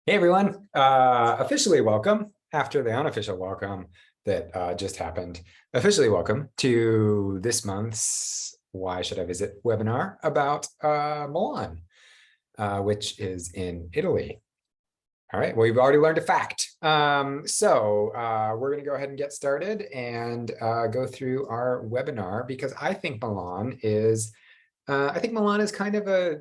Hey everyone, officially welcome after the unofficial welcome that just happened. Officially welcome to this month's Why Should I Visit webinar about Milan, which is in Italy. All right, well, we've already learned a fact. We're going to go ahead and get started and go through our webinar because I think Milan is kind of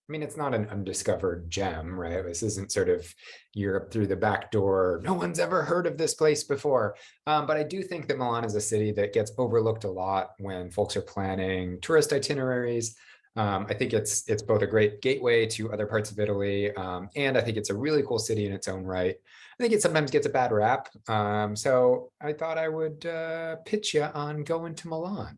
I mean, it's not an undiscovered gem, right? This isn't sort of Europe through the back door. No one's ever heard of this place before. But I do think that Milan is a city that gets overlooked a lot when folks are planning tourist itineraries. I think it's both a great gateway to other parts of Italy, and I think it's a really cool city in its own right. I think it sometimes gets a bad rap. So I thought I would pitch you on going to Milan.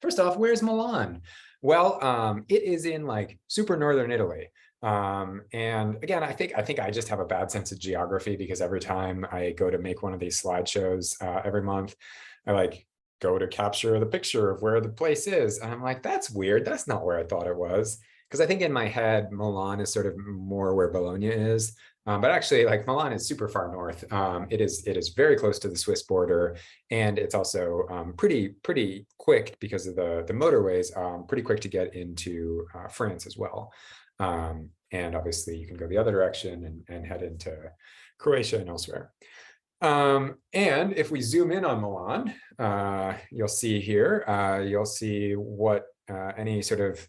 First off, where's Milan? Well, it is in like super northern Italy. And again, I think I just have a bad sense of geography because every time I go to make one of these slideshows every month, I like go to capture the picture of where the place is. And I'm like, that's weird. That's not where I thought it was. Because I think in my head, Milan is sort of more where Bologna is. But actually, like Milan is super far north. It is very close to the Swiss border, and it's also pretty quick because of the motorways. Pretty quick to get into France as well. And obviously, you can go the other direction and head into Croatia and elsewhere. And if we zoom in on Milan, you'll see here. You'll see what any sort of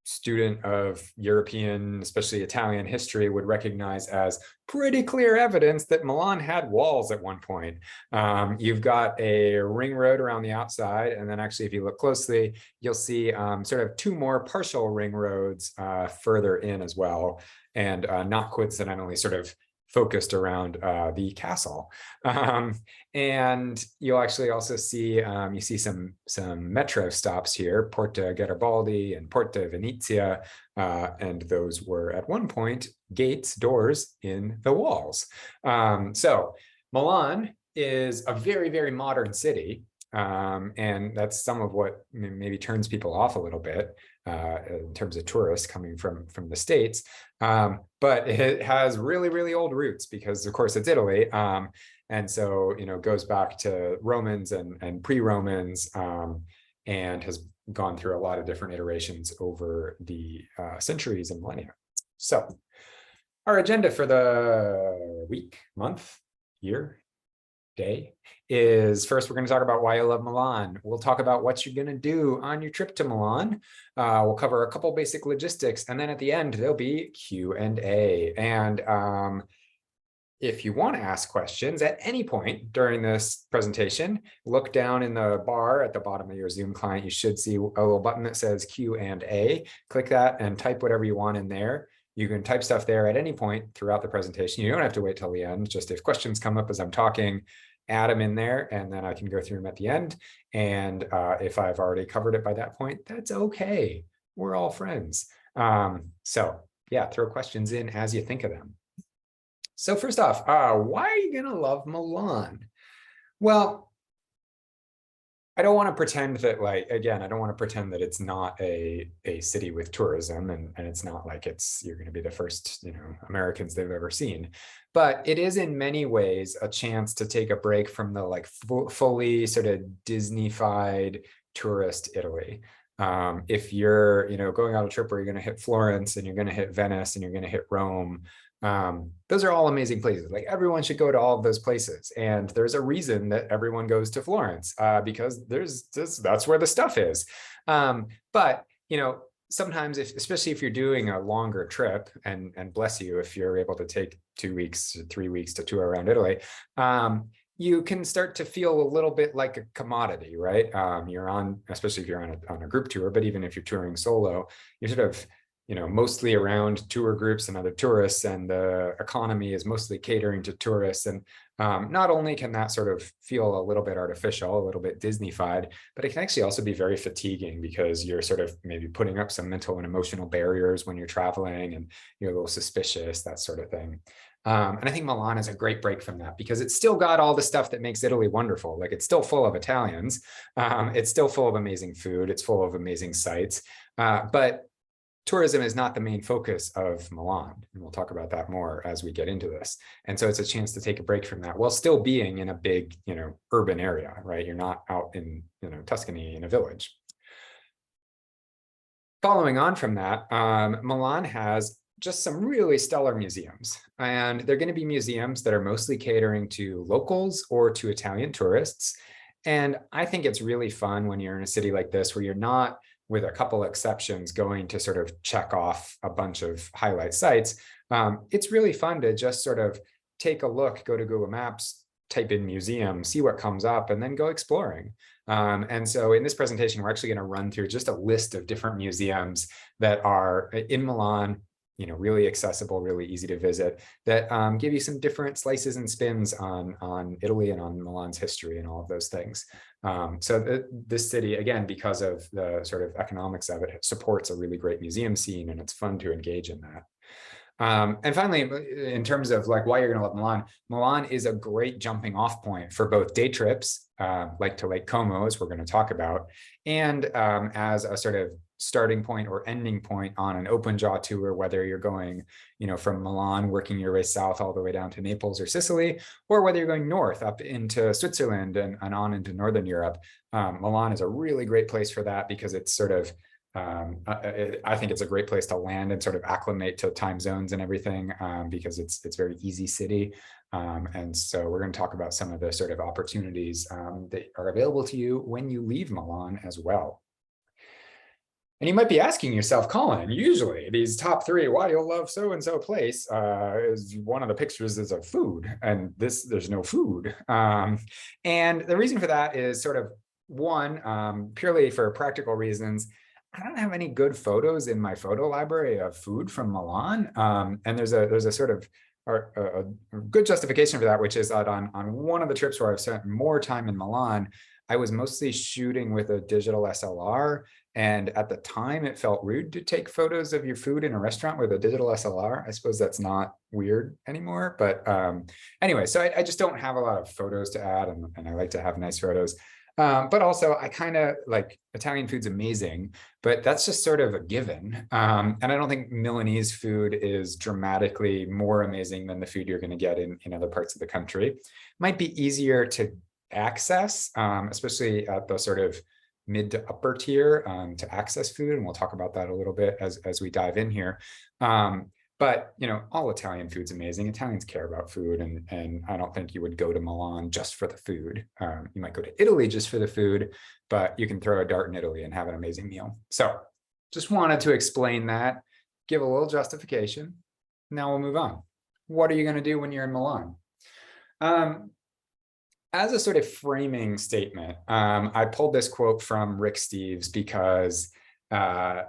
student of European, especially Italian history would recognize as pretty clear evidence that Milan had walls at one point. You've got a ring road around the outside, and then actually if you look closely, you'll see sort of two more partial ring roads further in as well, and not coincidentally sort of focused around the castle. And you'll actually also see, you see some metro stops here, Porta Garibaldi and Porta Venezia, and those were at one point gates, doors in the walls. So Milan is a very modern city. And that's some of what maybe turns people off a little bit in terms of tourists coming from the States. But it has really old roots because, of course, it's Italy. And so, goes back to Romans and pre-Romans, and has gone through a lot of different iterations over the centuries and millennia. So our agenda for the week, month, year, day is first, we're going to talk about why I love Milan. We'll talk about what you're going to do on your trip to Milan. We'll cover a couple basic logistics, and then at the end there'll be Q&A. And if you want to ask questions at any point during this presentation, look down in the bar at the bottom of your Zoom client. You should see a little button that says Q&A. Click that and type whatever you want in there. You can type stuff there at any point throughout the presentation. You don't have to wait till the end. Just if questions come up as I'm talking, add them in there, and then I can go through them at the end. And if I've already covered it by that point, that's okay. We're all friends. So yeah, throw questions in as you think of them. So first off, why are you going to love Milan? Well, I don't want to pretend that, like, again, I don't want to pretend that it's not a city with tourism, and it's not like you're going to be the first, Americans they've ever seen. But it is in many ways a chance to take a break from the like fully sort of Disney-fied tourist Italy. If you're, going on a trip where you're going to hit Florence and you're going to hit Venice and you're going to hit Rome, those are all amazing places. Like everyone should go to all of those places. And there's a reason that everyone goes to Florence, because that's where the stuff is. But, sometimes especially if you're doing a longer trip, and bless you, if you're able to take 2 weeks, 3 weeks to tour around Italy, you can start to feel a little bit like a commodity, right? You're on, especially if you're on a group tour, but even if you're touring solo, you're sort of, mostly around tour groups and other tourists, and the economy is mostly catering to tourists. And not only can that sort of feel a little bit artificial, a little bit Disney-fied, but it can actually also be very fatiguing because you're sort of maybe putting up some mental and emotional barriers when you're traveling, and you're a little suspicious, that sort of thing. And I think Milan is a great break from that because it's still got all the stuff that makes Italy wonderful. Like it's still full of Italians. It's still full of amazing food. It's full of amazing sights. But tourism is not the main focus of Milan. And we'll talk about that more as we get into this. And so it's a chance to take a break from that while still being in a big, urban area, right? You're not out in, Tuscany in a village. Following on from that, Milan has just some really stellar museums. And they're going to be museums that are mostly catering to locals or to Italian tourists. And I think it's really fun when you're in a city like this where you're not, with a couple exceptions, going to sort of check off a bunch of highlight sites. It's really fun to just sort of take a look, go to Google Maps, type in museum, see what comes up, and then go exploring. And so in this presentation, we're actually going to run through just a list of different museums that are in Milan, really accessible, really easy to visit, that give you some different slices and spins on Italy and on Milan's history and all of those things. So this city, again, because of the sort of economics of it, supports a really great museum scene, and it's fun to engage in that. And finally, in terms of like why you're going to love Milan, Milan is a great jumping off point for both day trips, like to Lake Como, as we're going to talk about, and as a sort of starting point or ending point on an open jaw tour, whether you're going, from Milan, working your way south all the way down to Naples or Sicily, or whether you're going north up into Switzerland and on into Northern Europe. Milan is a really great place for that because it's sort of, I think it's a great place to land and sort of acclimate to time zones and everything, because it's a very easy city. And so we're going to talk about some of the sort of opportunities that are available to you when you leave Milan as well. And you might be asking yourself, Colin, usually these top three, why do you love so-and-so place, is one of the pictures is of food, and there's no food. And the reason for that is sort of one, purely for practical reasons. I don't have any good photos in my photo library of food from Milan. And there's a sort of a good justification for that, which is that on one of the trips where I've spent more time in Milan, I was mostly shooting with a digital SLR. And at the time, it felt rude to take photos of your food in a restaurant with a digital SLR. I suppose that's not weird anymore. But anyway, so I just don't have a lot of photos to add, and I like to have nice photos. But also, I kind of like Italian food's amazing, but that's just sort of a given. And I don't think Milanese food is dramatically more amazing than the food you're going to get in other parts of the country. Might be easier to access, especially at the sort of mid to upper tier, to access food. And we'll talk about that a little bit as we dive in here. But, all Italian food's amazing. Italians care about food. And I don't think you would go to Milan just for the food. You might go to Italy just for the food, but you can throw a dart in Italy and have an amazing meal. So just wanted to explain that, give a little justification. Now we'll move on. What are you going to do when you're in Milan? As a sort of framing statement, I pulled this quote from Rick Steves because I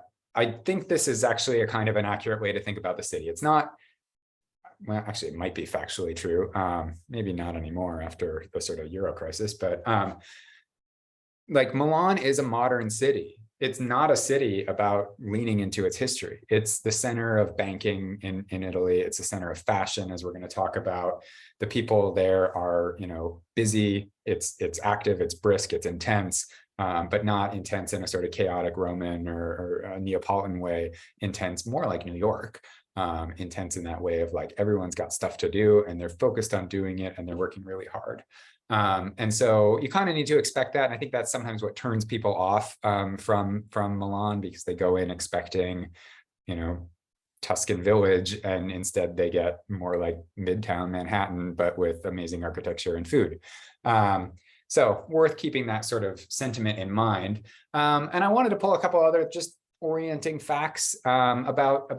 think this is actually a kind of an accurate way to think about the city. It's not, well, actually, it might be factually true. Maybe not anymore after the sort of Euro crisis, but like Milan is a modern city. It's not a city about leaning into its history. It's the center of banking in Italy. It's the center of fashion, as we're going to talk about. The people there are, busy. It's active. It's brisk. It's intense. But not intense in a sort of chaotic Roman or a Neapolitan way. Intense, more like New York. Intense in that way of like everyone's got stuff to do and they're focused on doing it and they're working really hard. And so you kind of need to expect that. And I think that's sometimes what turns people off from Milan, because they go in expecting, Tuscan village, and instead they get more like Midtown Manhattan, but with amazing architecture and food. So worth keeping that sort of sentiment in mind. And I wanted to pull a couple other just orienting facts about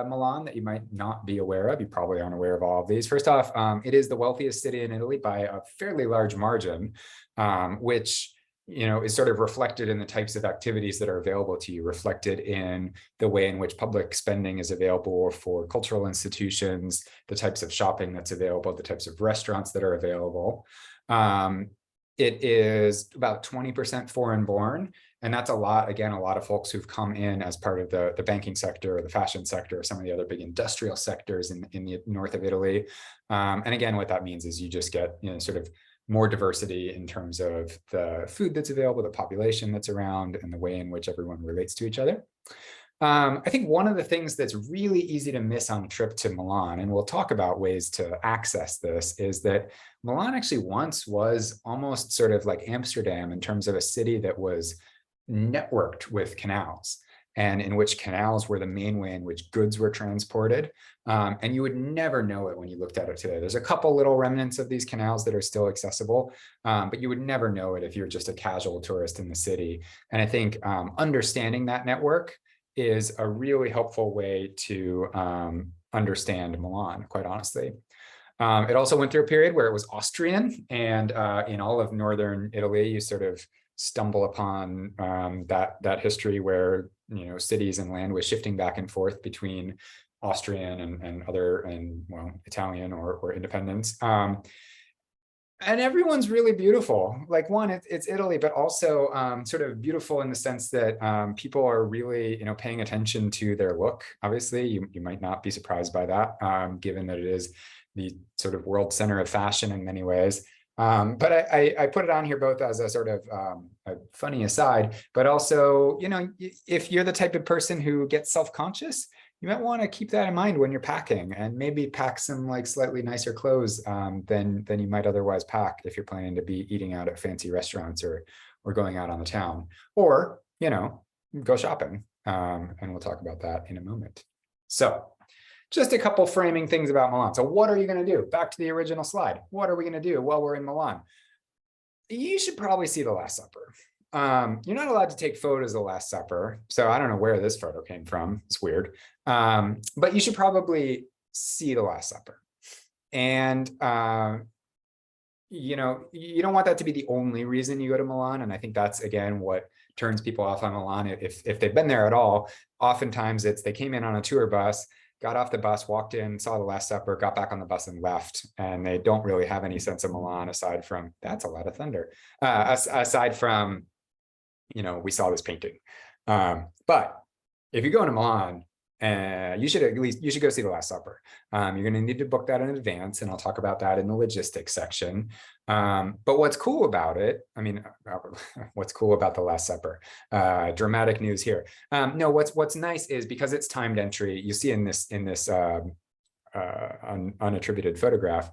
Milan that you might not be aware of. You probably aren't aware of all of these. First off, it is the wealthiest city in Italy by a fairly large margin, which is sort of reflected in the types of activities that are available to you, reflected in the way in which public spending is available for cultural institutions, the types of shopping that's available, the types of restaurants that are available. It is about 20% foreign born. And that's a lot, again, a lot of folks who've come in as part of the banking sector or the fashion sector or some of the other big industrial sectors in the north of Italy. And again, what that means is you just get sort of more diversity in terms of the food that's available, the population that's around, and the way in which everyone relates to each other. I think one of the things that's really easy to miss on a trip to Milan, and we'll talk about ways to access this, is that Milan actually once was almost sort of like Amsterdam in terms of a city that was networked with canals, and in which canals were the main way in which goods were transported. And you would never know it when you looked at it today. There's a couple little remnants of these canals that are still accessible, but you would never know it if you're just a casual tourist in the city. And I think understanding that network is a really helpful way to understand Milan, quite honestly. It also went through a period where it was Austrian, and in all of northern Italy, you sort of stumble upon that history where cities and land was shifting back and forth between Austrian and other well, Italian or independence. And everyone's really beautiful. Like, one, it's Italy, but also sort of beautiful in the sense that people are really, paying attention to their look. Obviously, you might not be surprised by that, given that it is the sort of world center of fashion in many ways. But I put it on here both as a sort of a funny aside, but also, if you're the type of person who gets self-conscious, you might want to keep that in mind when you're packing, and maybe pack some like slightly nicer clothes than you might otherwise pack if you're planning to be eating out at fancy restaurants or going out on the town, or, go shopping. And we'll talk about that in a moment. So just a couple framing things about Milan. So what are you going to do? Back to the original slide. What are we going to do while we're in Milan? You should probably see the Last Supper. You're not allowed to take photos of the Last Supper, so I don't know where this photo came from. It's weird. But you should probably see the Last Supper. And you don't want that to be the only reason you go to Milan. And I think that's, again, what turns people off on Milan. If they've been there at all, oftentimes it's they came in on a tour bus, got off the bus, walked in, saw the Last Supper, got back on the bus and left. And they don't really have any sense of Milan aside from, that's a lot of thunder, aside from, we saw this painting. But if you're going to Milan, you should go see the Last Supper. You're going to need to book that in advance, and I'll talk about that in the logistics section. But what's cool about it, what's cool about the Last Supper? Dramatic news here. No, what's nice is because it's timed entry. You see in this unattributed photograph,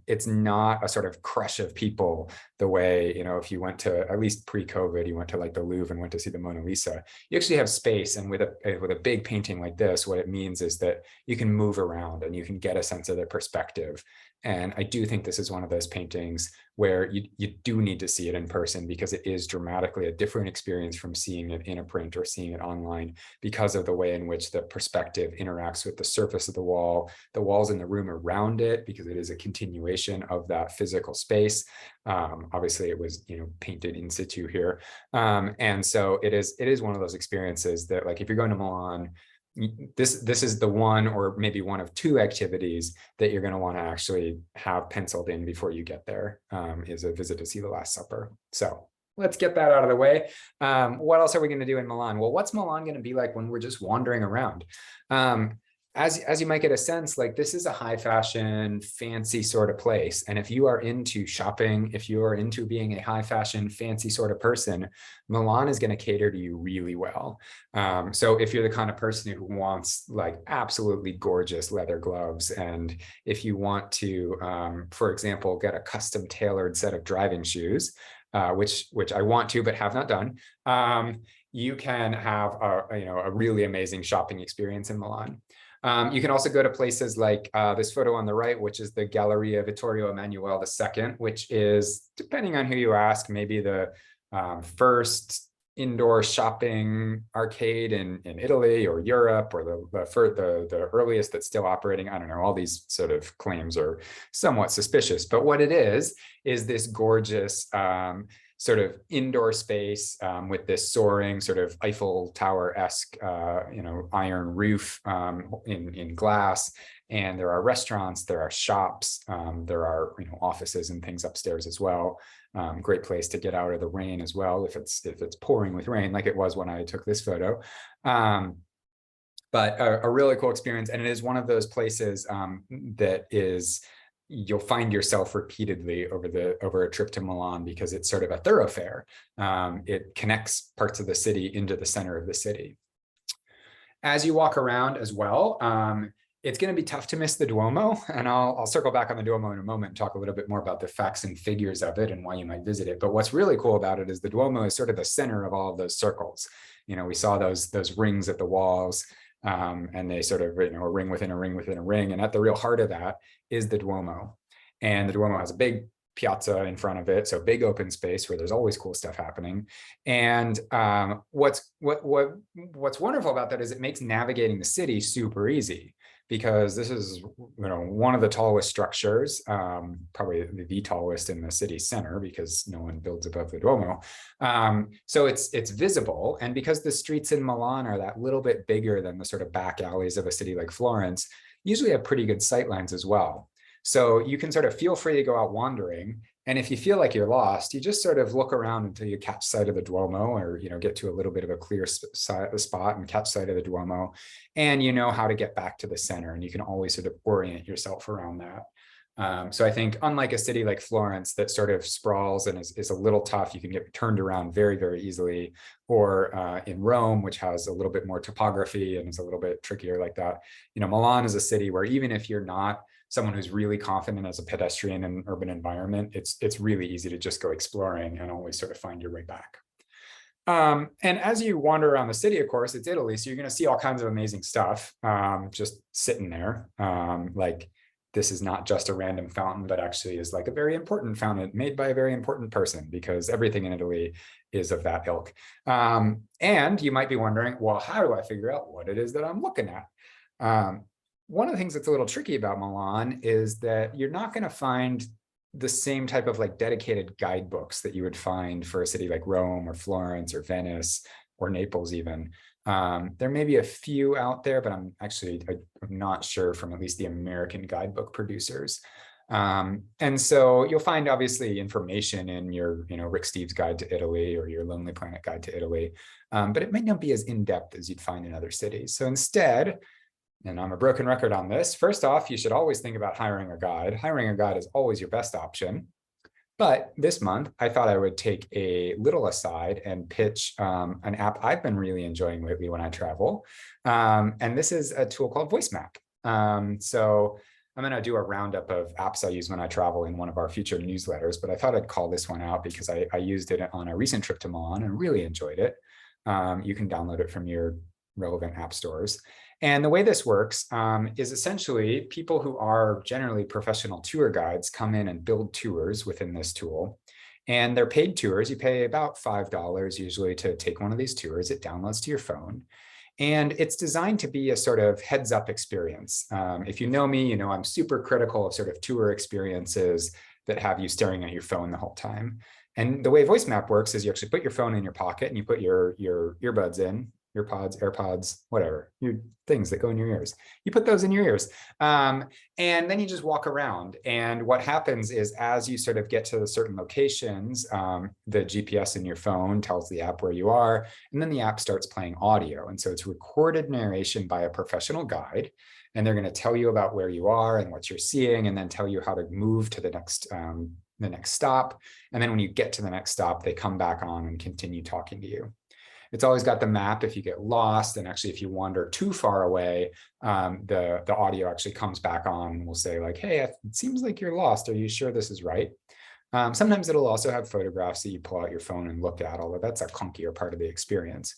it's not a sort of crush of people the way, if you went to, at least pre-COVID, you went to like the Louvre and went to see the Mona Lisa. You actually have space, and with a big painting like this, what it means is that you can move around and you can get a sense of their perspective. And I do think this is one of those paintings where you do need to see it in person, because it is dramatically a different experience from seeing it in a print or seeing it online, because of the way in which the perspective interacts with the surface of the wall, the walls in the room around it, because it is a continuation of that physical space. Obviously, it was painted in situ here, and so it is one of those experiences that, like, if you're going to Milan, this is the one or maybe one of two activities that you're going to want to actually have penciled in before you get there, is a visit to see the Last Supper. So let's get that out of the way. What else are we going to do in Milan? Well, what's Milan going to be like when we're just wandering around? As you might get a sense, like, this is a high fashion, fancy sort of place. And if you are into shopping, if you are into being a high fashion, fancy sort of person, Milan is going to cater to you really well. So if you're the kind of person who wants like absolutely gorgeous leather gloves, and if you want to, for example, get a custom tailored set of driving shoes, which I want to, but have not done, you can have a really amazing shopping experience in Milan. You can also go to places like this photo on the right, which is the Galleria Vittorio Emanuele II, which is, depending on who you ask, maybe the first indoor shopping arcade in Italy or Europe, or the earliest that's still operating. I don't know, all these sort of claims are somewhat suspicious, but what it is this gorgeous sort of indoor space with this soaring sort of Eiffel Tower-esque, iron roof in glass. And there are restaurants, there are shops, there are offices and things upstairs as well. Great place to get out of the rain as well if it's pouring with rain, like it was when I took this photo. But a really cool experience, and it is one of those places that is, you'll find yourself repeatedly over a trip to Milan, because it's sort of a thoroughfare. It connects parts of the city into the center of the city. As you walk around as well, it's going to be tough to miss the Duomo, and I'll circle back on the Duomo in a moment and talk a little bit more about the facts and figures of it and why you might visit it. But what's really cool about it is the Duomo is sort of the center of all of those circles. We saw those rings at the walls, and they sort of, a ring within a ring within a ring. And at the real heart of that is the Duomo. And the Duomo has a big piazza in front of it, so big open space where there's always cool stuff happening. And what's wonderful about that is it makes navigating the city super easy, because this is one of the tallest structures, probably the tallest in the city center, because no one builds above the Duomo. So it's visible, and because the streets in Milan are that little bit bigger than the sort of back alleys of a city like Florence, usually have pretty good sight lines as well. So you can sort of feel free to go out wandering. And if you feel like you're lost, you just sort of look around until you catch sight of the Duomo, or get to a little bit of a clear spot and catch sight of the Duomo, and you know how to get back to the center, and you can always sort of orient yourself around that. So I think, unlike a city like Florence that sort of sprawls and is a little tough, you can get turned around very, very easily, or in Rome, which has a little bit more topography and is a little bit trickier like that. Milan is a city where, even if you're not someone who's really confident as a pedestrian in an urban environment, it's really easy to just go exploring and always sort of find your way back. And as you wander around the city, of course, it's Italy, so you're going to see all kinds of amazing stuff just sitting there. Like, this is not just a random fountain, but actually is like a very important fountain made by a very important person, because everything in Italy is of that ilk. And you might be wondering, well, how do I figure out what it is that I'm looking at? One of the things that's a little tricky about Milan is that you're not going to find the same type of dedicated guidebooks that you would find for a city like Rome or Florence or Venice or Naples even. There may be a few out there, but I'm not sure from at least the American guidebook producers. And so you'll find obviously information in your, Rick Steves' Guide to Italy or your Lonely Planet Guide to Italy, but it might not be as in-depth as you'd find in other cities. So instead, and I'm a broken record on this, first off, you should always think about hiring a guide. Hiring a guide is always your best option. But this month, I thought I would take a little aside and pitch an app I've been really enjoying lately when I travel. And this is a tool called VoiceMap. So I'm going to do a roundup of apps I use when I travel in one of our future newsletters, but I thought I'd call this one out because I used it on a recent trip to Milan and really enjoyed it. You can download it from your relevant app stores. And the way this works is essentially people who are generally professional tour guides come in and build tours within this tool. And they're paid tours. You pay about $5 usually to take one of these tours. It downloads to your phone. And it's designed to be a sort of heads up experience. If you know me, I'm super critical of sort of tour experiences that have you staring at your phone the whole time. And the way VoiceMap works is you actually put your phone in your pocket and you put your earbuds in, earpods, AirPods, whatever, your things that go in your ears. You put those in your ears. And then you just walk around. And what happens is, as you sort of get to certain locations, the GPS in your phone tells the app where you are, and then the app starts playing audio. And so it's recorded narration by a professional guide. And they're going to tell you about where you are and what you're seeing, and then tell you how to move to the next stop. And then when you get to the next stop, they come back on and continue talking to you. It's always got the map if you get lost, and actually if you wander too far away, the audio actually comes back on and will say like, hey, it seems like you're lost. Are you sure this is right? Sometimes it'll also have photographs that you pull out your phone and look at, although that's a clunkier part of the experience.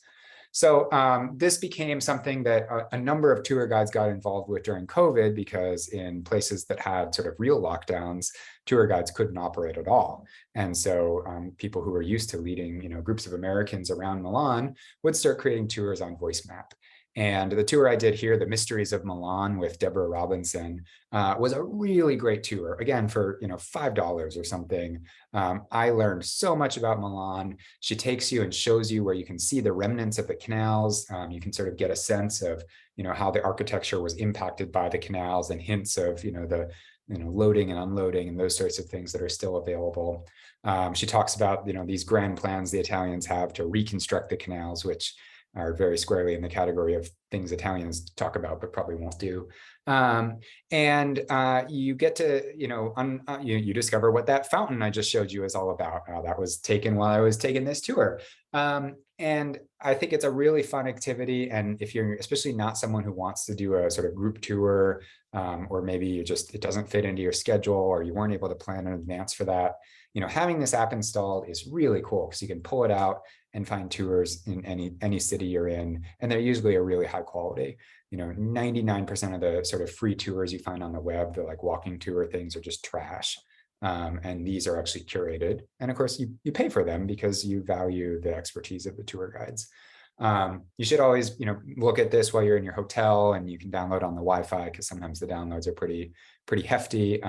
So this became something that a number of tour guides got involved with during COVID, because in places that had sort of real lockdowns, tour guides couldn't operate at all. And so people who were used to leading, groups of Americans around Milan would start creating tours on VoiceMap. And the tour I did here, The Mysteries of Milan with Deborah Robinson, was a really great tour. Again, for $5 or something. I learned so much about Milan. She takes you and shows you where you can see the remnants of the canals. You can sort of get a sense of how the architecture was impacted by the canals, and hints of the loading and unloading and those sorts of things that are still available. She talks about these grand plans the Italians have to reconstruct the canals, which are very squarely in the category of things Italians talk about but probably won't do. And you get to, you discover what that fountain I just showed you is all about. That was taken while I was taking this tour. And I think it's a really fun activity. And if you're especially not someone who wants to do a sort of group tour, or maybe it doesn't fit into your schedule, or you weren't able to plan in advance for that, having this app installed is really cool because you can pull it out and find tours in any city you're in, and they're usually a really high quality. 99% of the sort of free tours you find on the web, the like walking tour things, are just trash. And these are actually curated. And of course, you pay for them because you value the expertise of the tour guides. You should always, look at this while you're in your hotel, and you can download on the Wi-Fi because sometimes the downloads are pretty hefty.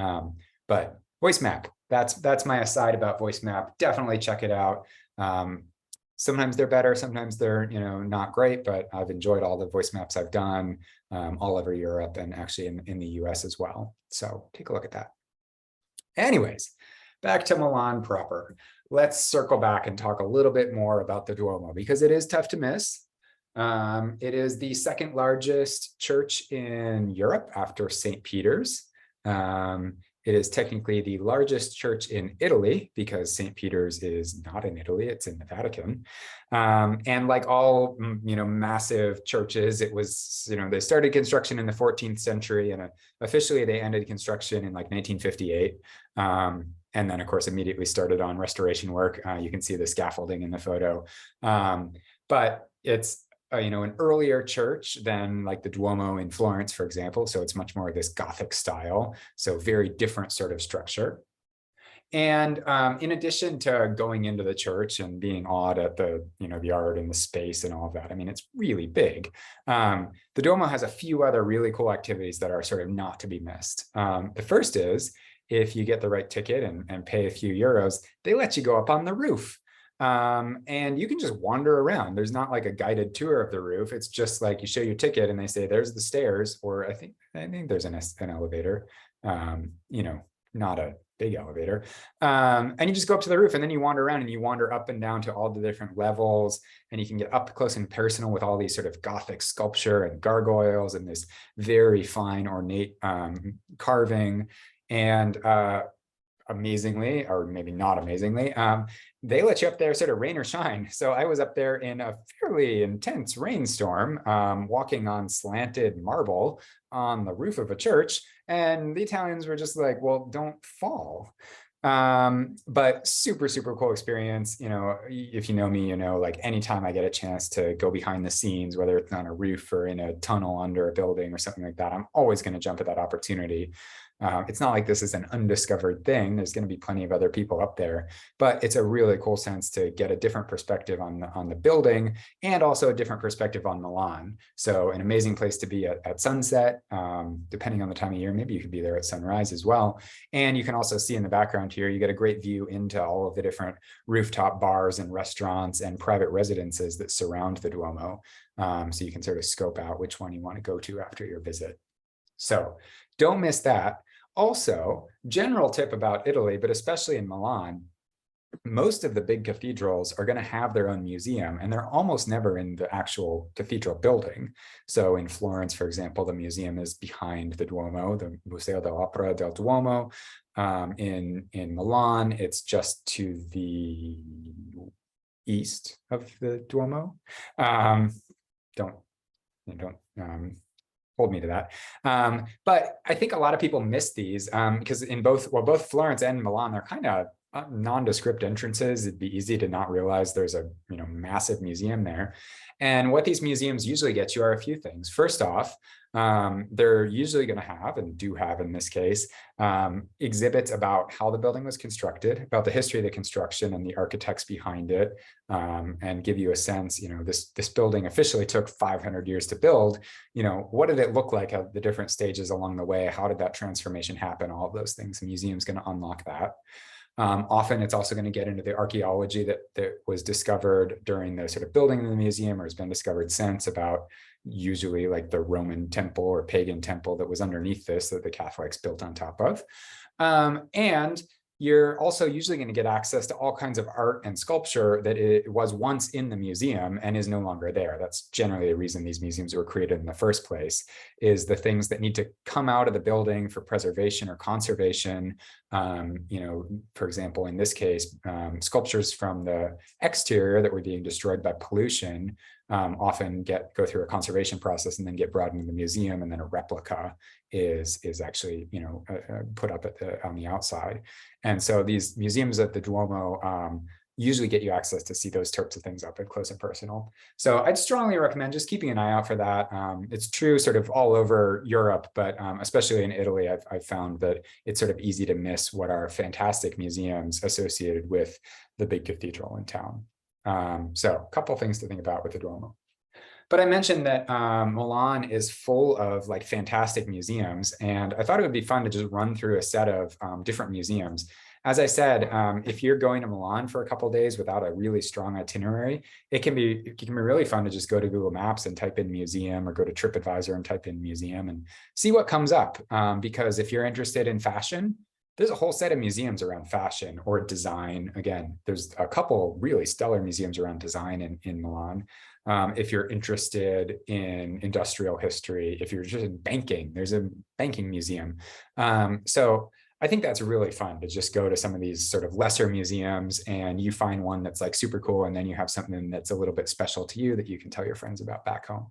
But voice map, that's my aside about voice map. Definitely check it out. Sometimes they're better, sometimes they're not great, but I've enjoyed all the voice maps I've done all over Europe, and actually in the US as well. So take a look at that. Anyways, back to Milan proper. Let's circle back and talk a little bit more about the Duomo, because it is tough to miss. It is the second largest church in Europe after St. Peter's. It is technically the largest church in Italy because St. Peter's is not in Italy, it's in the Vatican. And like all, massive churches, it was, they started construction in the 14th century, and officially they ended construction in like 1958. And then of course, immediately started on restoration work. You can see the scaffolding in the photo. But it's, an earlier church than like the Duomo in Florence, for example. So it's much more of this Gothic style. So very different sort of structure. And in addition to going into the church and being awed at the, the art and the space and all of that, I mean, it's really big. The Duomo has a few other really cool activities that are sort of not to be missed. The first is, if you get the right ticket and pay a few euros, they let you go up on the roof. And you can just wander around. There's not like a guided tour of the roof. It's just like you show your ticket and they say, there's the stairs, or I think there's an elevator, not a big elevator. And you just go up to the roof, and then you wander around, and you wander up and down to all the different levels, and you can get up close and personal with all these sort of Gothic sculpture and gargoyles and this very fine ornate carving. And amazingly, or maybe not amazingly, they let you up there sort of rain or shine. So I was up there in a fairly intense rainstorm, walking on slanted marble on the roof of a church, and the Italians were just like, well, don't fall. But super, super cool experience. If you know me, like anytime I get a chance to go behind the scenes, whether it's on a roof or in a tunnel under a building or something like that, I'm always going to jump at that opportunity. It's not like this is an undiscovered thing. There's going to be plenty of other people up there, but it's a really cool sense to get a different perspective on the building, and also a different perspective on Milan. So an amazing place to be at sunset, depending on the time of year. Maybe you could be there at sunrise as well. And you can also see in the background here, you get a great view into all of the different rooftop bars and restaurants and private residences that surround the Duomo. So you can sort of scope out which one you want to go to after your visit. So don't miss that. Also, general tip about Italy, but especially in Milan, most of the big cathedrals are going to have their own museum, and they're almost never in the actual cathedral building. So in Florence, for example, the museum is behind the Duomo, the Museo dell'Opera del Duomo. In Milan, it's just to the east of the Duomo. Don't hold me to that. But I think a lot of people miss these because in both Florence and Milan, they're kind of nondescript entrances. It'd be easy to not realize there's a massive museum there. And what these museums usually get you are a few things. First off, they're usually going to have, and do have in this case, exhibits about how the building was constructed, about the history of the construction and the architects behind it, and give you a sense, this building officially took 500 years to build. What did it look like at the different stages along the way? How did that transformation happen? All of those things. The museum's going to unlock that. Often it's also going to get into the archaeology that was discovered during the sort of building of the museum, or has been discovered since, about usually like the Roman temple or pagan temple that was underneath this that the Catholics built on top of. And you're also usually going to get access to all kinds of art and sculpture that it was once in the museum and is no longer there. That's generally the reason these museums were created in the first place, is the things that need to come out of the building for preservation or conservation. For example, in this case, sculptures from the exterior that were being destroyed by pollution often go through a conservation process and then get brought into the museum, and then a replica is actually put up on the outside. And so these museums at the Duomo usually get you access to see those types of things up close and personal. So I'd strongly recommend just keeping an eye out for that. It's true sort of all over Europe, but especially in Italy, I've found that it's sort of easy to miss what are fantastic museums associated with the big cathedral in town. So a couple of things to think about with the Duomo. But I mentioned that Milan is full of like fantastic museums, and I thought it would be fun to just run through a set of different museums. As I said, if you're going to Milan for a couple of days without a really strong itinerary, it can be really fun to just go to Google Maps and type in museum, or go to TripAdvisor and type in museum and see what comes up. Because if you're interested in fashion, there's a whole set of museums around fashion or design. Again, there's a couple really stellar museums around design in Milan. If you're interested in industrial history, if you're interested in banking, there's a banking museum. So I think that's really fun to just go to some of these sort of lesser museums and you find one that's like super cool, and then you have something that's a little bit special to you that you can tell your friends about back home.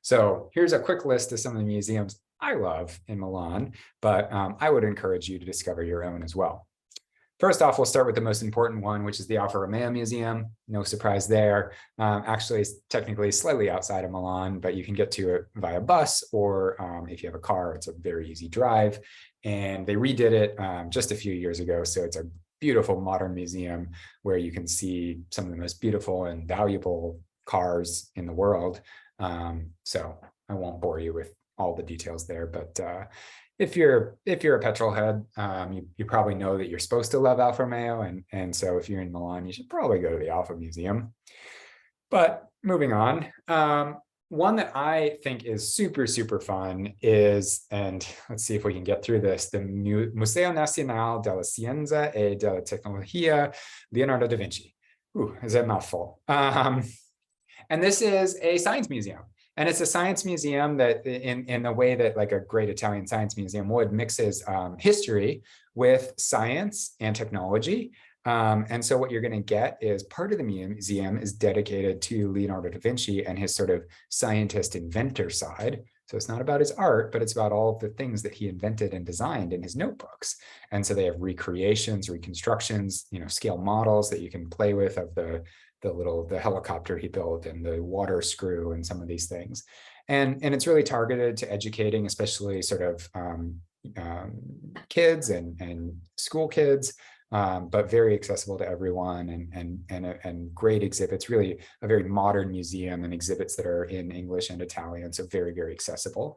So here's a quick list of some of the museums I love in Milan, but I would encourage you to discover your own as well. First off, we'll start with the most important one, which is the Alfa Romeo Museum. No surprise there. Actually, it's technically slightly outside of Milan, but you can get to it via bus, or if you have a car, it's a very easy drive. And they redid it just a few years ago. So it's a beautiful modern museum where you can see some of the most beautiful and valuable cars in the world. So I won't bore you with all the details there, but if you're a petrol head, you probably know that you're supposed to love Alfa Romeo, and so if you're in Milan, you should probably go to the Alfa Museum. But moving on, one that I think is super, super fun is, and let's see if we can get through this, the Museo Nazionale della Scienza e della Tecnologia Leonardo da Vinci. Ooh, is that a mouthful? And this is a science museum. And it's a science museum that in the way that like a great Italian science museum would, mixes history with science and technology. And so what you're going to get is part of the museum is dedicated to Leonardo da Vinci and his sort of scientist inventor side. So it's not about his art, but it's about all of the things that he invented and designed in his notebooks. And so they have recreations, reconstructions, scale models that you can play with of the helicopter he built and the water screw and some of these things. And it's really targeted to educating, especially sort of kids and school kids, but very accessible to everyone, and great exhibits, really a very modern museum, and exhibits that are in English and Italian, so very, very accessible.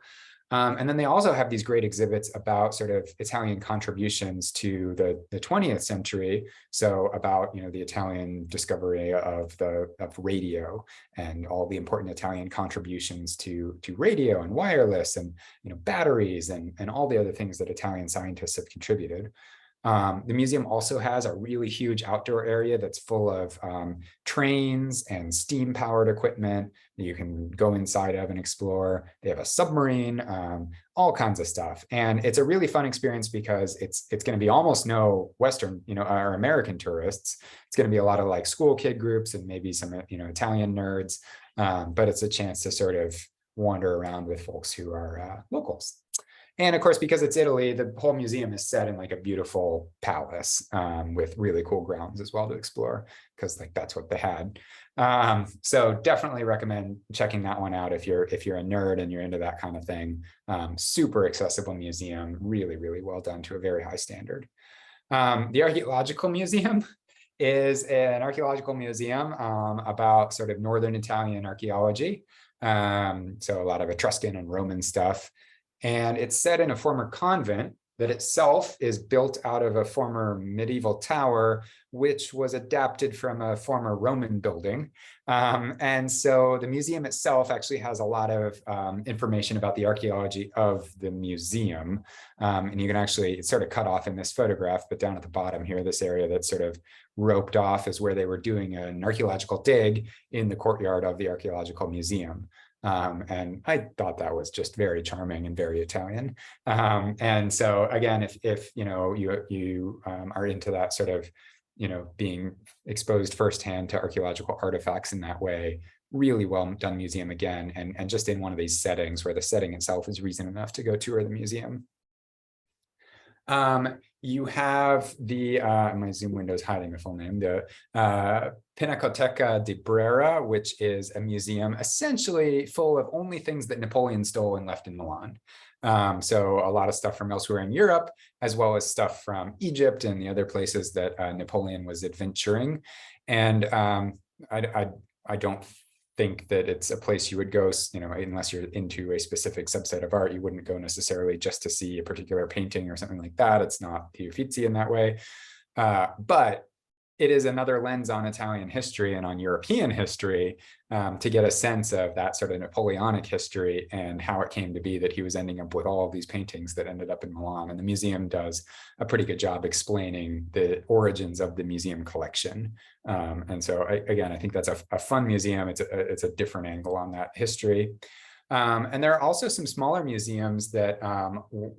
And then they also have these great exhibits about sort of Italian contributions to the 20th century. So about, the Italian discovery of radio and all the important Italian contributions to radio and wireless and, batteries and all the other things that Italian scientists have contributed. The museum also has a really huge outdoor area that's full of trains and steam-powered equipment that you can go inside of and explore. They have a submarine, all kinds of stuff. And it's a really fun experience because it's going to be almost no Western, or American tourists. It's going to be a lot of like school kid groups and maybe some, Italian nerds. But it's a chance to sort of wander around with folks who are locals. And of course, because it's Italy, the whole museum is set in like a beautiful palace with really cool grounds as well to explore, because like that's what they had. So definitely recommend checking that one out if you're a nerd and you're into that kind of thing. Super accessible museum, really, really well done to a very high standard. The Archaeological Museum is an archaeological museum about sort of Northern Italian archaeology. So a lot of Etruscan and Roman stuff. And it's set in a former convent that itself is built out of a former medieval tower, which was adapted from a former Roman building. And so the museum itself actually has a lot of information about the archaeology of the museum. And you can actually, it's sort of cut off in this photograph, but down at the bottom here, this area that's sort of roped off is where they were doing an archaeological dig in the courtyard of the archaeological museum. And I thought that was just very charming and very Italian. And so again, if you know you are into that sort of, you know, being exposed firsthand to archaeological artifacts in that way, really well done museum again, and just in one of these settings where the setting itself is reason enough to go tour the museum. You have the, my Zoom window is hiding the full name, the Pinacoteca di Brera, which is a museum essentially full of only things that Napoleon stole and left in Milan. So a lot of stuff from elsewhere in Europe, as well as stuff from Egypt and the other places that Napoleon was adventuring. And I don't think that it's a place you would go, you know, unless you're into a specific subset of art. You wouldn't go necessarily just to see a particular painting or something like that. It's not the Uffizi in that way. But it is another lens on Italian history and on European history to get a sense of that sort of Napoleonic history and how it came to be that he was ending up with all of these paintings that ended up in Milan. And the museum does a pretty good job explaining the origins of the museum collection. And so again, I think that's a fun museum. It's a different angle on that history. And there are also some smaller museums that,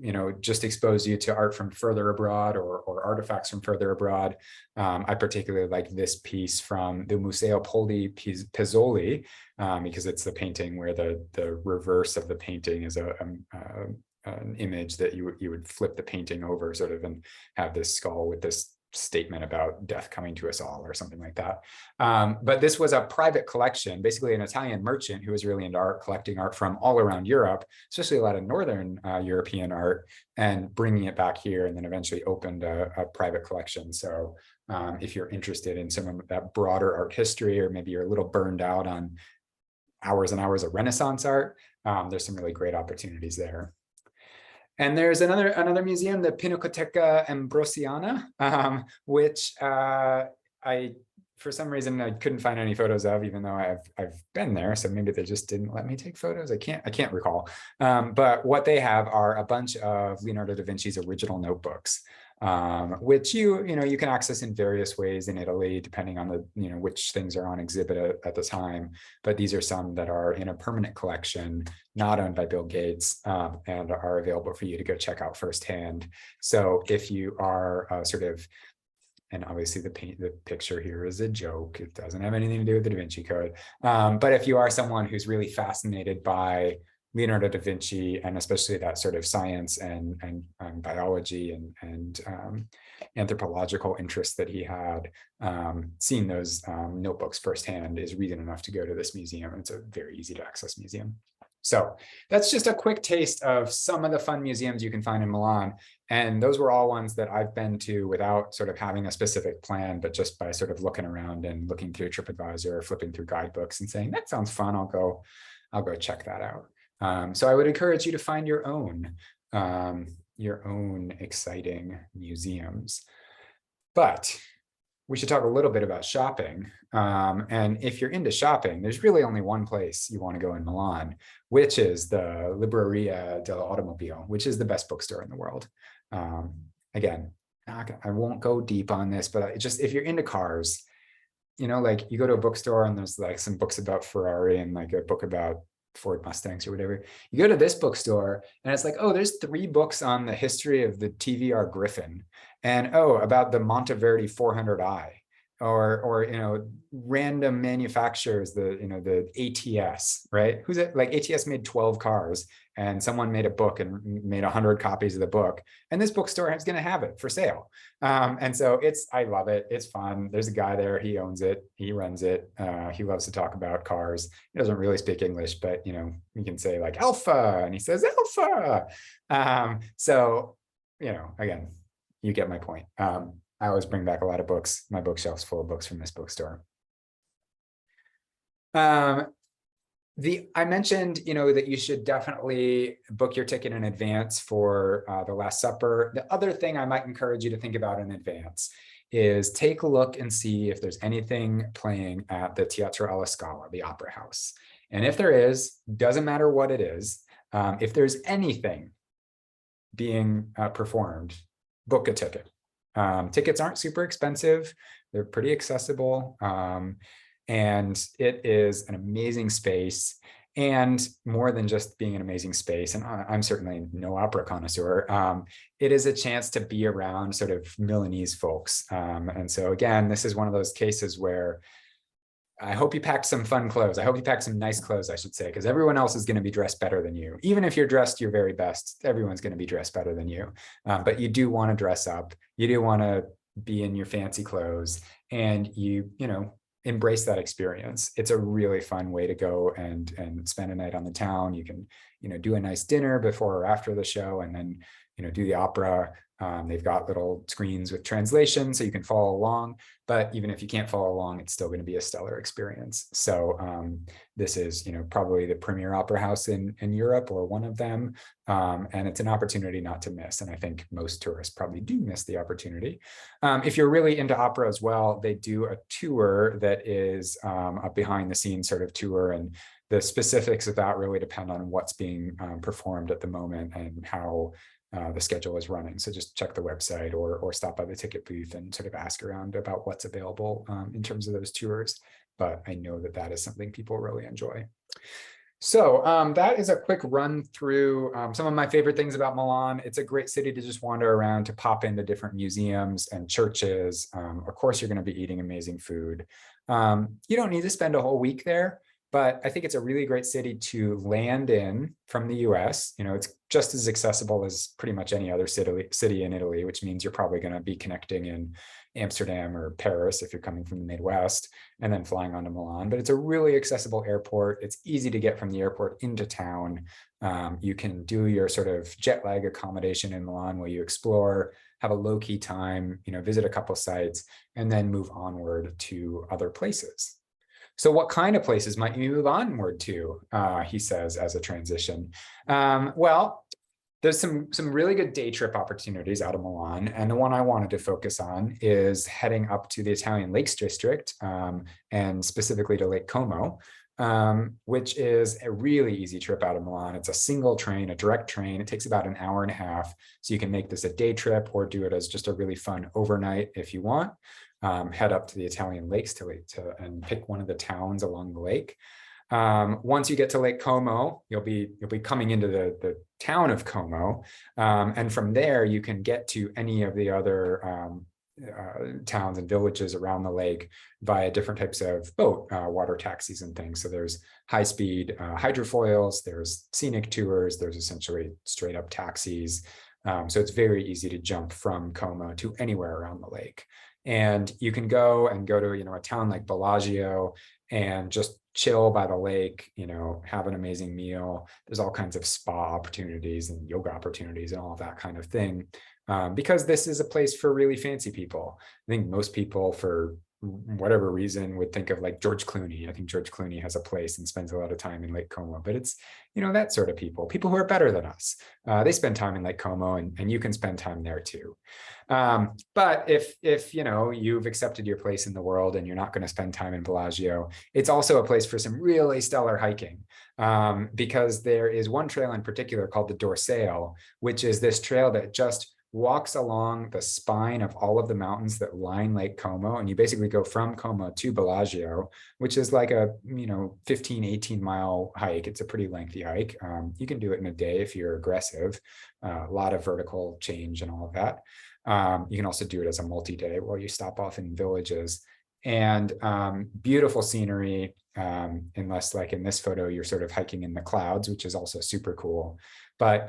you know, just expose you to art from further abroad or artifacts from further abroad. I particularly like this piece from the Museo Poldi Pezzoli, because it's the painting where the reverse of the painting is an image that you would flip the painting over sort of and have this skull with this statement about death coming to us all or something like that. But this was a private collection, basically an Italian merchant who was really into art, collecting art from all around Europe, especially a lot of Northern European art, and bringing it back here, and then eventually opened a private collection. So if you're interested in some of that broader art history, or maybe you're a little burned out on hours and hours of Renaissance art, there's some really great opportunities there. And there's another museum, the Pinacoteca Ambrosiana, which for some reason I couldn't find any photos of, even though I've been there. So maybe they just didn't let me take photos. I can't recall. But what they have are a bunch of Leonardo da Vinci's original notebooks, which you can access in various ways in Italy, depending on the, which things are on exhibit at the time. But these are some that are in a permanent collection, not owned by Bill Gates, and are available for you to go check out firsthand. So if you are sort of, and obviously the picture here is a joke, it doesn't have anything to do with the Da Vinci Code. But if you are someone who's really fascinated by Leonardo da Vinci, and especially that sort of science and biology and anthropological interests that he had, seeing those notebooks firsthand is reason enough to go to this museum. It's a very easy to access museum. So that's just a quick taste of some of the fun museums you can find in Milan. And those were all ones that I've been to without sort of having a specific plan, but just by sort of looking around and looking through TripAdvisor, flipping through guidebooks and saying, that sounds fun, I'll go check that out. So I would encourage you to find your own exciting museums. But we should talk a little bit about shopping. And if you're into shopping, there's really only one place you want to go in Milan, which is the Libreria dell'Automobile, which is the best bookstore in the world. Again, I won't go deep on this, but if you're into cars, like you go to a bookstore and there's like some books about Ferrari and like a book about Ford Mustangs or whatever. You go to this bookstore and it's like, oh, there's 3 books on the history of the TVR Griffin, and about the Monteverdi 400i, or random manufacturers, the ATS, right? Who's it? Like ATS made 12 cars and someone made a book and made 100 copies of the book, and this bookstore is going to have it for sale. And so I love it. It's fun. There's a guy there. He owns it. He runs it. He loves to talk about cars. He doesn't really speak English, but you can say like Alpha, and he says Alpha. So again, you get my point. I always bring back a lot of books. My bookshelf's full of books from this bookstore. I mentioned, that you should definitely book your ticket in advance for the Last Supper. The other thing I might encourage you to think about in advance is take a look and see if there's anything playing at the Teatro alla Scala, the opera house. And if there is, doesn't matter what it is, if there's anything being performed, book a ticket. Tickets aren't super expensive. They're pretty accessible. And it is an amazing space. And more than just being an amazing space, and I'm certainly no opera connoisseur, it is a chance to be around sort of Milanese folks. And so again, this is one of those cases where I hope you packed some fun clothes. I hope you packed some nice clothes, I should say, because everyone else is going to be dressed better than you. Even if you're dressed your very best, everyone's going to be dressed better than you. But you do want to dress up. You do want to be in your fancy clothes, and you embrace that experience. It's a really fun way to go and spend a night on the town. You can, do a nice dinner before or after the show, and then, do the opera. They've got little screens with translation so you can follow along, but even if you can't follow along, it's still going to be a stellar experience. So this is, probably the premier opera house in Europe, or one of them. And it's an opportunity not to miss. And I think most tourists probably do miss the opportunity. If you're really into opera as well, they do a tour that is a behind the scenes sort of tour, and the specifics of that really depend on what's being performed at the moment and how the schedule is running. So just check the website or stop by the ticket booth and sort of ask around about what's available in terms of those tours. But I know that is something people really enjoy. So that is a quick run through some of my favorite things about Milan. It's a great city to just wander around, to pop into different museums and churches. Of course, you're going to be eating amazing food. You don't need to spend a whole week there, but I think it's a really great city to land in from the US. It's just as accessible as pretty much any other city in Italy, which means you're probably going to be connecting in Amsterdam or Paris if you're coming from the Midwest, and then flying on to Milan. But it's a really accessible airport. It's easy to get from the airport into town. You can do your sort of jet lag accommodation in Milan where you explore, have a low-key time, visit a couple sites, and then move onward to other places. So what kind of places might you move onward to, he says, as a transition? Well, there's some really good day trip opportunities out of Milan. And the one I wanted to focus on is heading up to the Italian Lakes District, and specifically to Lake Como, which is a really easy trip out of Milan. It's a single train, a direct train. It takes about an hour and a half. So you can make this a day trip or do it as just a really fun overnight if you want. Head up to the Italian lakes and pick one of the towns along the lake. Once you get to Lake Como, you'll be coming into the town of Como, and from there you can get to any of the other towns and villages around the lake via different types of boat, water taxis and things. So there's high-speed hydrofoils, there's scenic tours, there's essentially straight up taxis. So it's very easy to jump from Como to anywhere around the lake. And you can go to, a town like Bellagio and just chill by the lake, have an amazing meal. There's all kinds of spa opportunities and yoga opportunities and all of that kind of thing. Because this is a place for really fancy people. I think most people, for whatever reason, would think of like George Clooney. I think George Clooney has a place and spends a lot of time in Lake Como, but it's, that sort of people who are better than us. They spend time in Lake Como, and you can spend time there too. But if you've accepted your place in the world and you're not going to spend time in Bellagio, it's also a place for some really stellar hiking, because there is one trail in particular called the Dorsale, which is this trail that just walks along the spine of all of the mountains that line Lake Como. And you basically go from Como to Bellagio, which is like a 15, 18 mile hike. It's a pretty lengthy hike. You can do it in a day if you're aggressive. A lot of vertical change and all of that. You can also do it as a multi-day where you stop off in villages. And beautiful scenery, unless like in this photo, you're sort of hiking in the clouds, which is also super cool. But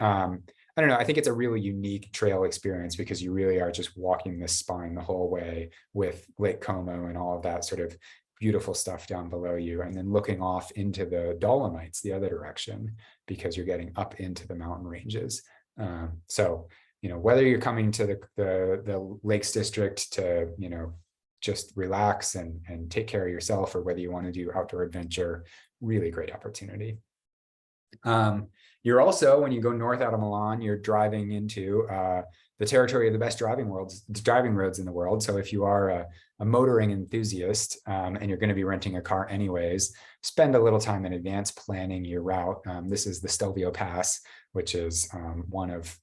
I don't know, I think it's a really unique trail experience because you really are just walking this spine the whole way with Lake Como and all of that sort of beautiful stuff down below you, and then looking off into the Dolomites the other direction because you're getting up into the mountain ranges. So, whether you're coming to the Lakes District to, just relax and take care of yourself, or whether you want to do outdoor adventure, really great opportunity. You're also, when you go north out of Milan, you're driving into the territory of the best driving roads in the world. So if you are a motoring enthusiast and you're going to be renting a car anyways, spend a little time in advance planning your route. This is the Stelvio Pass, which is one of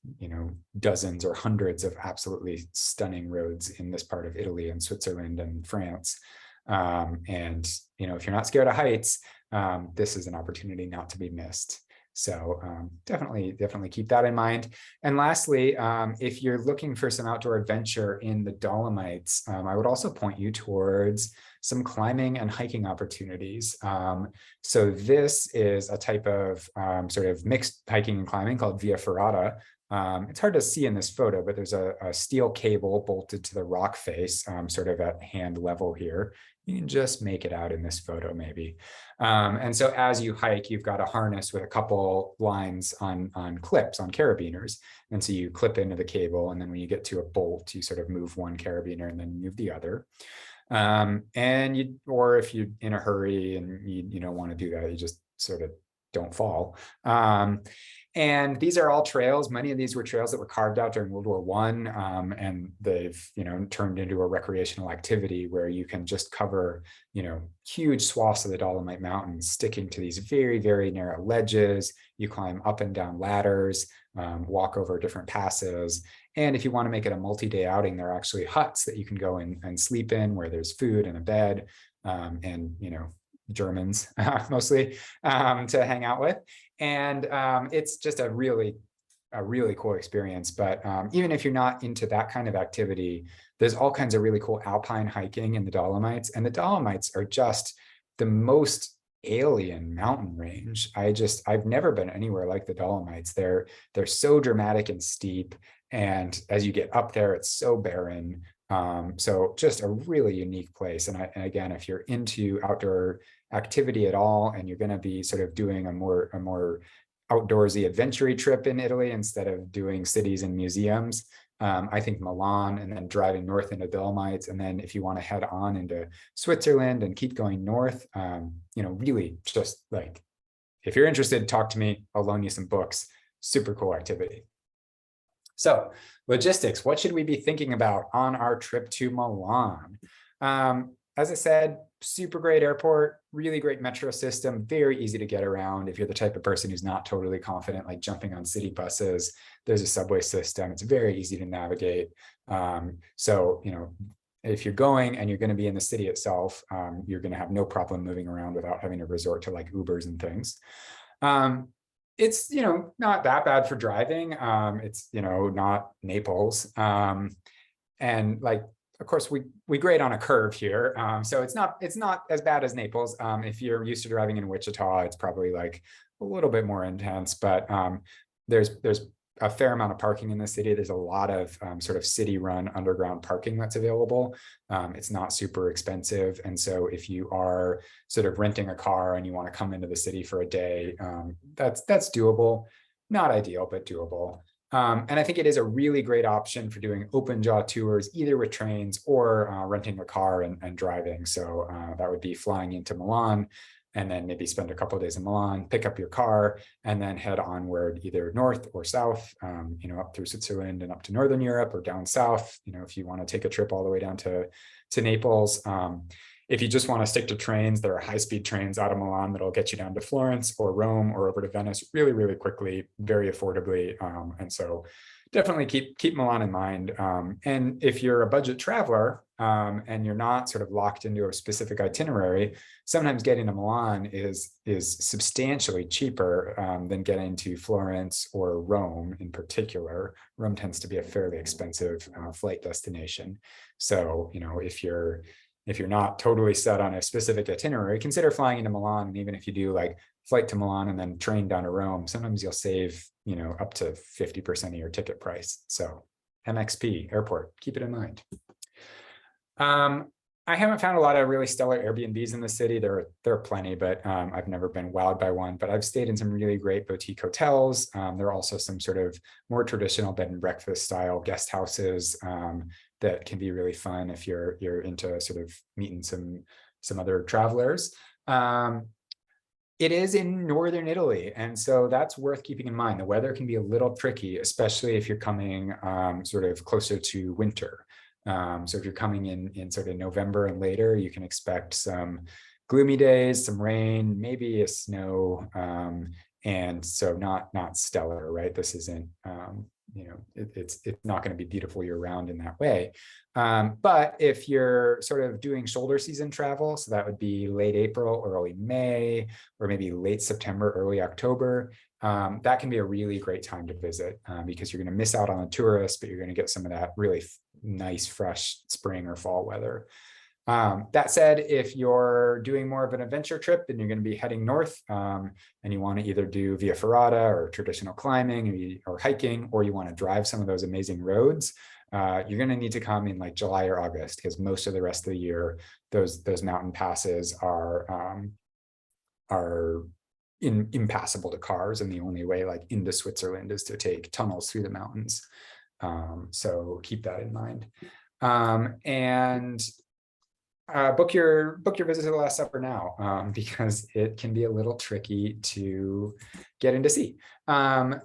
dozens or hundreds of absolutely stunning roads in this part of Italy and Switzerland and France. And if you're not scared of heights, this is an opportunity not to be missed. So definitely keep that in mind. And lastly, if you're looking for some outdoor adventure in the Dolomites, I would also point you towards some climbing and hiking opportunities. So this is a type of sort of mixed hiking and climbing called Via Ferrata. It's hard to see in this photo, but there's a steel cable bolted to the rock face, sort of at hand level here. You can just make it out in this photo maybe. And so as you hike, you've got a harness with a couple lines on clips, on carabiners. And so you clip into the cable, and then when you get to a bolt, you sort of move one carabiner and then move the other. Or if you're in a hurry and you don't want to do that, you just sort of don't fall. And these are all trails. Many of these were trails that were carved out during World War I, and they've turned into a recreational activity where you can just cover huge swaths of the Dolomite Mountains, sticking to these very, very narrow ledges. You climb up and down ladders, walk over different passes. And if you want to make it a multi-day outing, there are actually huts that you can go in and sleep in, where there's food and a bed, and Germans mostly to hang out with. And it's just a really cool experience. But even if you're not into that kind of activity, there's all kinds of really cool alpine hiking in the Dolomites. And the Dolomites are just the most alien mountain range. I've never been anywhere like the Dolomites. They're so dramatic and steep. And as you get up there, it's so barren. So just a really unique place. And again, if you're into outdoor activity at all, and you're going to be sort of doing a more outdoorsy adventure trip in Italy instead of doing cities and museums, I think Milan, and then driving north into Dolomites, and then if you want to head on into Switzerland and keep going north, really just like, if you're interested, talk to me. I'll loan you some books. Super cool activity. So logistics, what should we be thinking about on our trip to Milan? As I said, super great airport, really great metro system, very easy to get around. If you're the type of person who's not totally confident, like jumping on city buses, there's a subway system. It's very easy to navigate. So, if you're going and you're going to be in the city itself, you're going to have no problem moving around without having to resort to like Ubers and things. It's, not that bad for driving. It's, not Naples. And like, of course, we grade on a curve here. So it's not as bad as Naples. If you're used to driving in Wichita, it's probably like a little bit more intense, but there's a fair amount of parking in the city. There's a lot of sort of city-run underground parking that's available. It's not super expensive. And so if you are sort of renting a car and you want to come into the city for a day, that's doable. Not ideal, but doable. And I think it is a really great option for doing open jaw tours, either with trains or renting a car and driving. So that would be flying into Milan, and then maybe spend a couple of days in Milan, pick up your car, and then head onward either north or south, up through Switzerland and up to Northern Europe, or down south, if you want to take a trip all the way down to Naples. If you just want to stick to trains, there are high-speed trains out of Milan that'll get you down to Florence or Rome or over to Venice really, really quickly, very affordably. And so definitely keep Milan in mind. And if you're a budget traveler and you're not sort of locked into a specific itinerary, sometimes getting to Milan is substantially cheaper than getting to Florence or Rome in particular. Rome tends to be a fairly expensive flight destination. So, if you're not totally set on a specific itinerary, consider flying into Milan. And even if you do like flight to Milan and then train down to Rome, sometimes you'll save, up to 50% of your ticket price. So MXP airport, keep it in mind. I haven't found a lot of really stellar Airbnbs in the city. There are plenty, but I've never been wowed by one. But I've stayed in some really great boutique hotels. There are also some sort of more traditional bed and breakfast style guest houses that can be really fun if you're into sort of meeting some other travelers. It is in northern Italy, and so that's worth keeping in mind. The weather can be a little tricky, especially if you're coming sort of closer to winter. So if you're coming in sort of November and later, you can expect some gloomy days, some rain, maybe a snow, and so not stellar, right? This isn't it's not going to be beautiful year round in that way. But if you're sort of doing shoulder season travel, so that would be late April, early May, or maybe late September, early October, that can be a really great time to visit because you're going to miss out on the tourists, but you're going to get some of that really nice, fresh spring or fall weather. That said, if you're doing more of an adventure trip and you're going to be heading north and you want to either do Via Ferrata or traditional climbing or hiking, or you want to drive some of those amazing roads, you're going to need to come in like July or August because most of the rest of the year, those mountain passes are impassable to cars, and the only way like into Switzerland is to take tunnels through the mountains. So keep that in mind. And book your visit to the Last Supper now because it can be a little tricky to get in to see.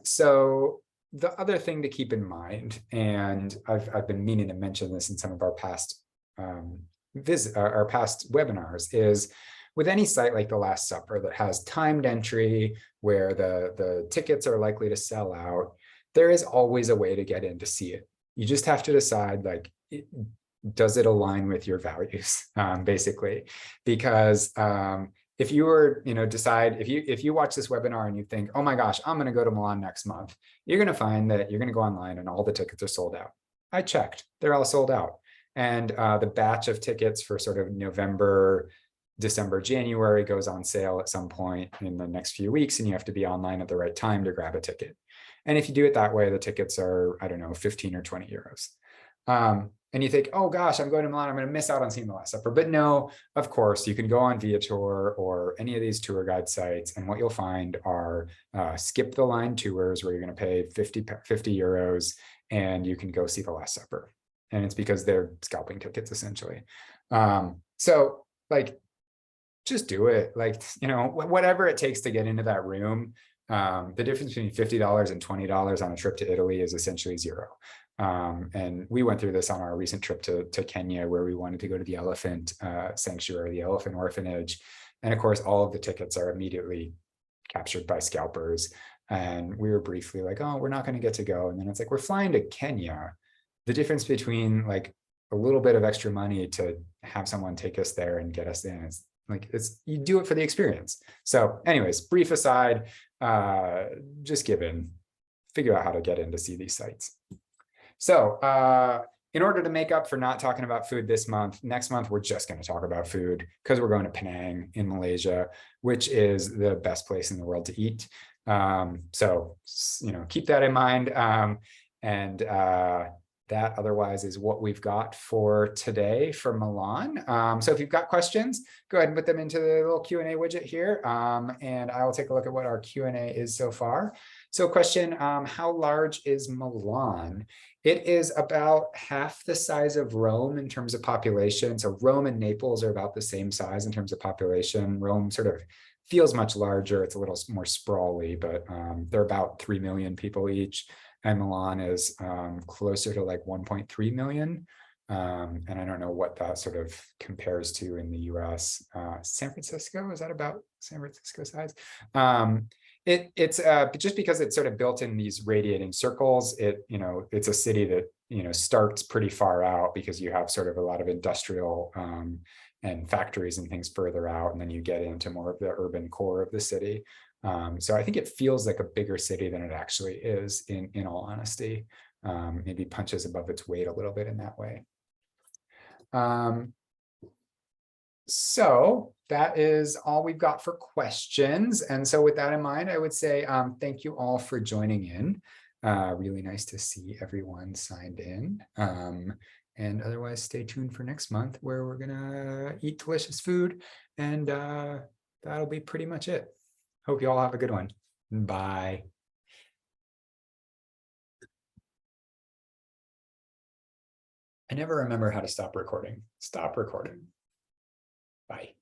So the other thing to keep in mind, and I've been meaning to mention this in some of our past our past webinars, is with any site like the Last Supper that has timed entry where the tickets are likely to sell out, there is always a way to get in to see it. You just have to decide, like, does it align with your values, basically? Because if you were, decide, if you watch this webinar and you think, oh my gosh, I'm going to go to Milan next month, you're going to find that you're going to go online and all the tickets are sold out. I checked, they're all sold out. And the batch of tickets for sort of November, December, January goes on sale at some point in the next few weeks, and you have to be online at the right time to grab a ticket. And if you do it that way, the tickets are, I don't know, 15 or 20 euros. And you think, oh gosh, I'm going to Milan, I'm going to miss out on seeing the Last Supper. But no, of course, you can go on Viator or any of these tour guide sites, and what you'll find are skip the line tours where you're going to pay 50 euros and you can go see the Last Supper. And it's because they're scalping tickets, essentially. So like, just do it. Like, whatever it takes to get into that room. The difference between $50 and $20 on a trip to Italy is essentially zero. And we went through this on our recent trip to Kenya, where we wanted to go to the elephant sanctuary, the elephant orphanage. And of course, all of the tickets are immediately captured by scalpers. And we were briefly like, oh, we're not going to get to go. And then it's like, we're flying to Kenya. The difference between like a little bit of extra money to have someone take us there and get us in is like, you do it for the experience. So anyways, brief aside, just figure out how to get in to see these sites. So in order to make up for not talking about food this month, next month, we're just going to talk about food because we're going to Penang in Malaysia, which is the best place in the world to eat. So, keep that in mind. And that otherwise is what we've got for today for Milan. So if you've got questions, go ahead and put them into the little Q&A widget here. And I will take a look at what our Q&A is so far. So question, how large is Milan? It is about half the size of Rome in terms of population. So Rome and Naples are about the same size in terms of population. Rome sort of feels much larger. It's a little more sprawly, but they're about 3 million people each. And Milan is closer to like 1.3 million. And I don't know what that sort of compares to in the US. San Francisco, is that about San Francisco size? It's just because it's sort of built in these radiating circles, it's a city that, starts pretty far out because you have sort of a lot of industrial and factories and things further out. And then you get into more of the urban core of the city. So I think it feels like a bigger city than it actually is, in all honesty. Maybe punches above its weight a little bit in that way. So that is all we've got for questions. And so with that in mind, I would say thank you all for joining in. Really nice to see everyone signed in. And otherwise, stay tuned for next month where we're going to eat delicious food. And that'll be pretty much it. Hope you all have a good one. Bye. I never remember how to stop recording. Stop recording. Bye.